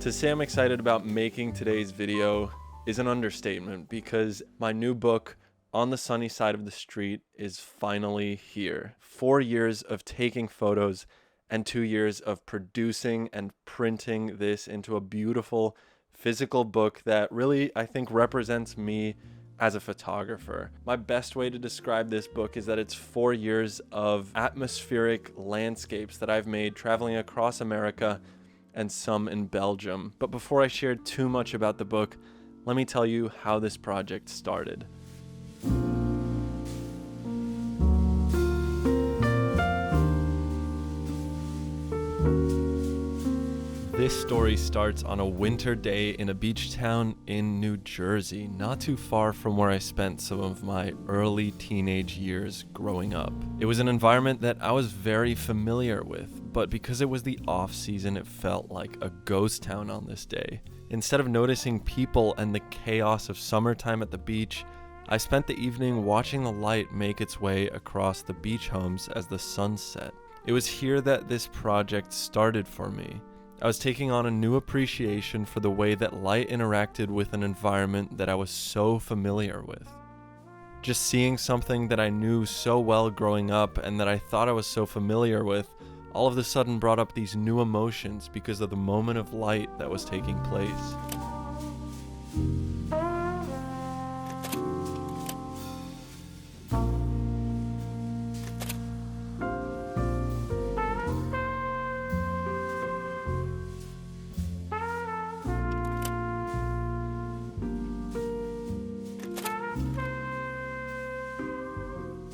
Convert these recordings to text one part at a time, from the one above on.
To say I'm excited about making today's video is an understatement because my new book, On the Sunny Side of the Street, is finally here. 4 years of taking photos and 2 years of producing and printing this into a beautiful physical book that really, I think, represents me as a photographer. My best way to describe this book is that it's 4 years of atmospheric landscapes that I've made traveling across America and some in Belgium. But before I share too much about the book, let me tell you how this project started. This story starts on a winter day in a beach town in New Jersey, not too far from where I spent some of my early teenage years growing up. It was an environment that I was very familiar with, but because it was the off-season, it felt like a ghost town on this day. Instead of noticing people and the chaos of summertime at the beach, I spent the evening watching the light make its way across the beach homes as the sun set. It was here that this project started for me. I was taking on a new appreciation for the way that light interacted with an environment that I was so familiar with. Just seeing something that I knew so well growing up and that I thought I was so familiar with, all of a sudden brought up these new emotions because of the moment of light that was taking place.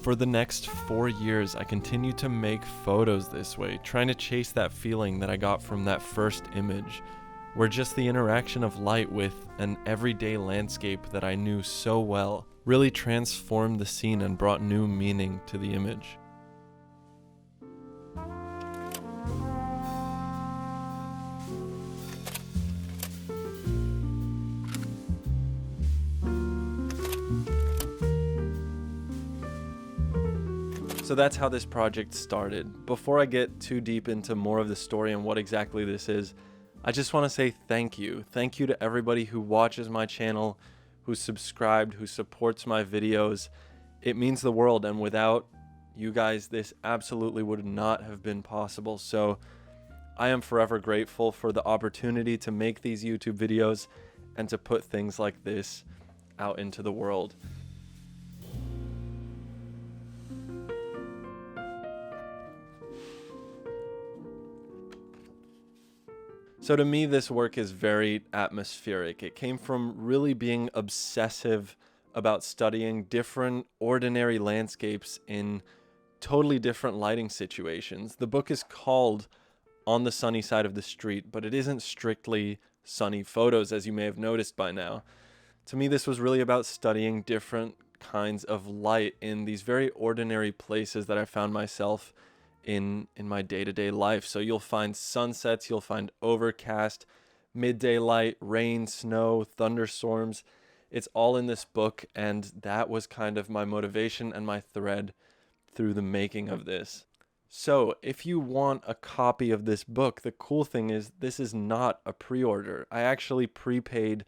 For the next 4 years, I continued to make photos this way, trying to chase that feeling that I got from that first image, where just the interaction of light with an everyday landscape that I knew so well really transformed the scene and brought new meaning to the image. So that's how this project started. Before I get too deep into more of the story and what exactly this is, I just want to say thank you. Thank you to everybody who watches my channel, who's subscribed, who supports my videos. It means the world, and without you guys, this absolutely would not have been possible. So I am forever grateful for the opportunity to make these YouTube videos and to put things like this out into the world. So to me, this work is very atmospheric. It came from really being obsessive about studying different ordinary landscapes in totally different lighting situations. The book is called On the Sunny Side of the Street, but it isn't strictly sunny photos, as you may have noticed by now. To me, this was really about studying different kinds of light in these very ordinary places that I found myself in my day-to-day life. So you'll find sunsets, you'll find overcast, midday light, rain, snow, thunderstorms. It's all in this book, and that was kind of my motivation and my thread through the making of this. So if you want a copy of this book, the cool thing is this is not a pre-order. I actually prepaid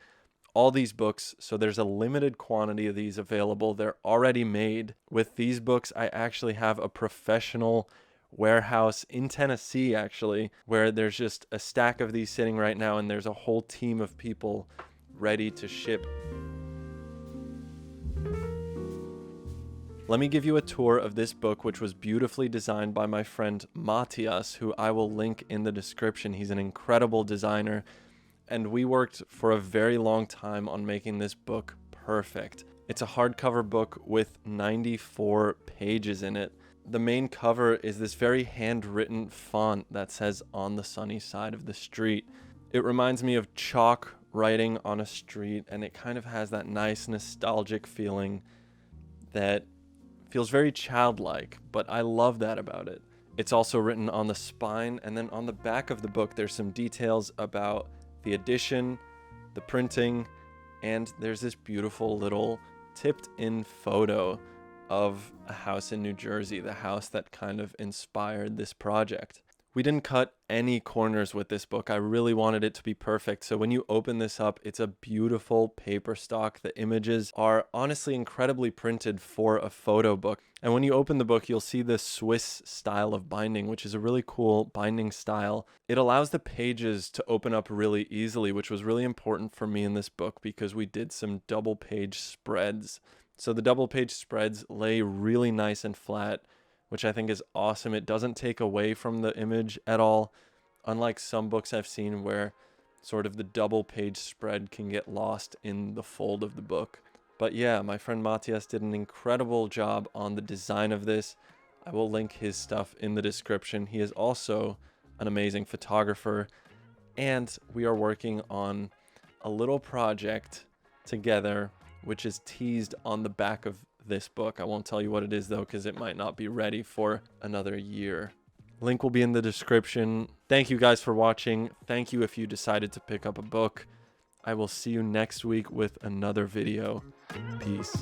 all these books, so there's a limited quantity of these available. They're already made. With these books, I actually have a professional warehouse in Tennessee, actually, where there's just a stack of these sitting right now, and there's a whole team of people ready to ship. Let me give you a tour of this book, which was beautifully designed by my friend Matthias, who I will link in the description. He's an incredible designer, and we worked for a very long time on making this book perfect. It's a hardcover book with 94 pages in it. The main cover is this very handwritten font that says "On the Sunny Side of the Street." It reminds me of chalk writing on a street, and it kind of has that nice nostalgic feeling that feels very childlike, but I love that about it. It's also written on the spine, and then on the back of the book there's some details about the edition, the printing, and there's this beautiful little tipped in photo of a house in New Jersey, the house that kind of inspired this project. We didn't cut any corners with this book. I really wanted it to be perfect. So when you open this up, it's a beautiful paper stock. The images are honestly incredibly printed for a photo book. And when you open the book, you'll see the Swiss style of binding, which is a really cool binding style. It allows the pages to open up really easily, which was really important for me in this book because we did some double page spreads. So the double page spreads lay really nice and flat, which I think is awesome. It doesn't take away from the image at all, unlike some books I've seen where sort of the double page spread can get lost in the fold of the book. But yeah, my friend Matthias did an incredible job on the design of this. I will link his stuff in the description. He is also an amazing photographer, and we are working on a little project together, which is teased on the back of this book. I won't tell you what it is though, because it might not be ready for another year. Link will be in the description. Thank you guys for watching. Thank you if you decided to pick up a book. I will see you next week with another video. Peace.